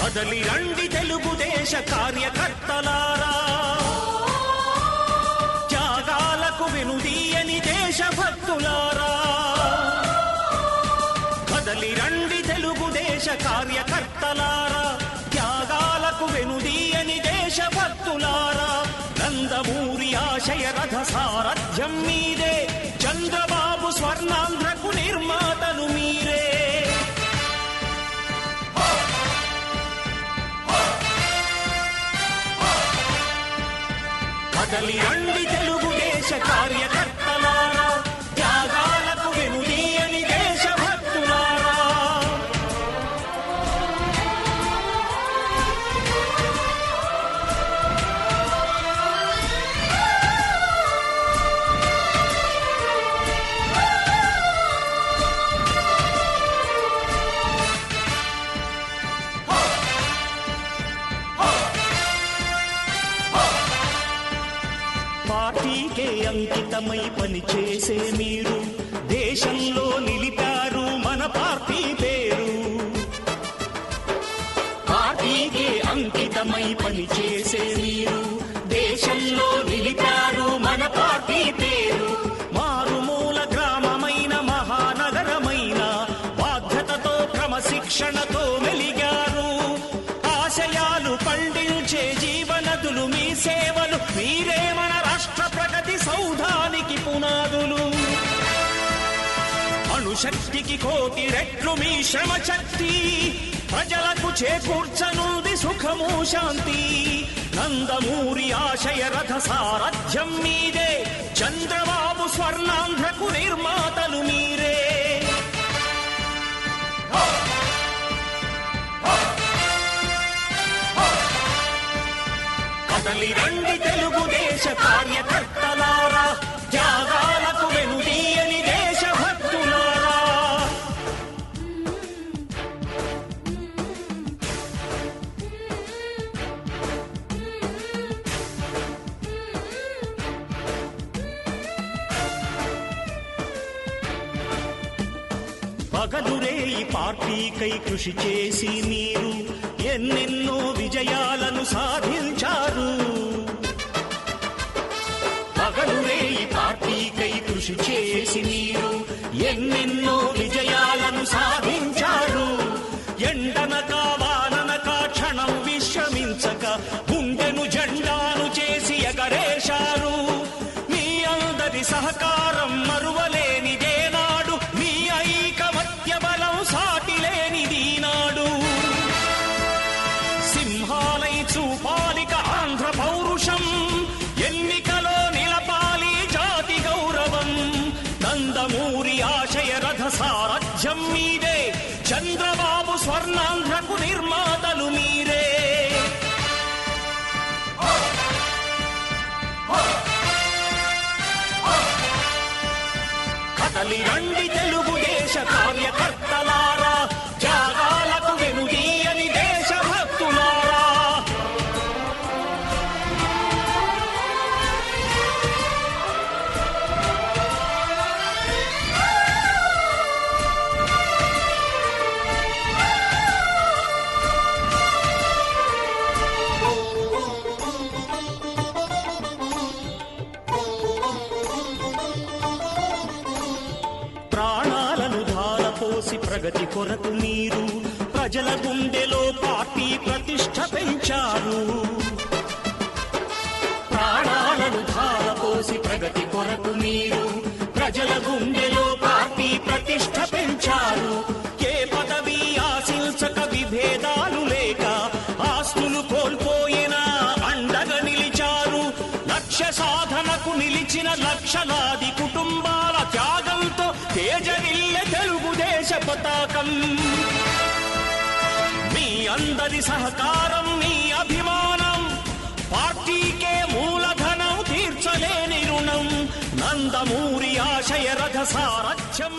కదలి రండి తెలుగుదేశ కార్యకర్తలారా, త్యాగాలకు వెనుదీయని దేశభక్తులారా. కదలి రండి తెలుగుదేశ కార్యకర్తలారా, త్యాగాలకు వెనుదీయని దేశభక్తులారా. నందమూరి ఆశయ రథ సారథ్యం మీదే, చంద్రబాబు స్వర్ణాంధ్రకు నిర్మాతలు మీరే. కదలి రండి తెలుగుదేశ కార్యకర్తలారా, త్యాగాలకు వెనుదీయని దేశభక్తులారా. పార్టీకే అంకితమై పనిచేసే మీరు దేశంలో నిలిపారు మన పార్టీ పేరు. పార్టీకే అంకితమై పనిచేసే మీరు దేశంలో నిలిపారు మన పార్టీ పేరు. మారుమూల గ్రామమైన మహానగరమైన బాధ్యతతో క్రమశిక్షణతో మెలిగారు. ఆశయాలు పండించే జీవనదులు మీ సేవలు, మీరే మన రాష్ట్ర ప్రగతి సౌధానికి పునాదులు. అణుశక్తికి కోటి రెట్లు మీ శ్రమ శక్తి, ప్రజలకు చేకూర్చనుంది సుఖము శాంతి. నందమూరి ఆశయ రథ సారథ్యం మీదే, చంద్రబాబు స్వర్ణాంధ్రకు నిర్మాతలు మీరే. కదలి రండి తెలుగుదేశ కార్యకర్తలారా, త్యాగాలకు వెనుదీయని దేశభక్తులారా. పగలురే ఈ పార్టీకై కృషి చేసి మీరు ఎన్నెన్నో విజయాలను సాధించారు. పగలురే ఈ పార్టీకై కృషి చేసి మీరు ఎన్నెన్నో విజయాలను సాధించారు. ఎండనక వాననక క్షణం విశ్రమించక గుండెను జెండాను చేసి ఎగరేశారు. మీ అందరి సహకారం మరువలేనిదే నాడు, మీ ఐకమత్య బలం సాటిలేనిది నాడు. సింహాలై చూపాలిక ఆంధ్ర పౌరుషం, ఎన్నికలో నిలపాలి జాతి గౌరవం. నందమూరి ఆశయ రథ సారథ్యం మీదే, చంద్రబాబు స్వర్ణాంధ్రకు నిర్మాతలు మీరే. కదలి రండి తెలుగుదేశ కార్యకర్తలారా, త్యాగాలకు వెనుదీయని దేశభక్తులారా. ప్రాణాలను ధారపోసి ప్రగతి కొరకు మీరు ప్రజల గుండెలో పార్టీ ప్రతిష్ఠ పెంచారు. ప్రాణాలను ధారపోసి ప్రగతి కొరకు మీరు ప్రజల గుండెలో పార్టీ ప్రతిష్ఠ పెంచారు. ఏ పదవి ఆశించక విభేదాలు లేక ఆస్తులు కోల్పోయినా అండగా నిలిచారు. లక్ష్య సాధనకు నిలిచిన లక్షలాది కుటుంబాల త్యాగంతో తేజరిల్లె తెలుగుదేశ పతాకం. మీ అందరి సహకారం, మీ అభిమానం పార్టీకే మూలధనం, తీర్చలేని రుణం. నందమూరి ఆశయ రథ సారథ్యం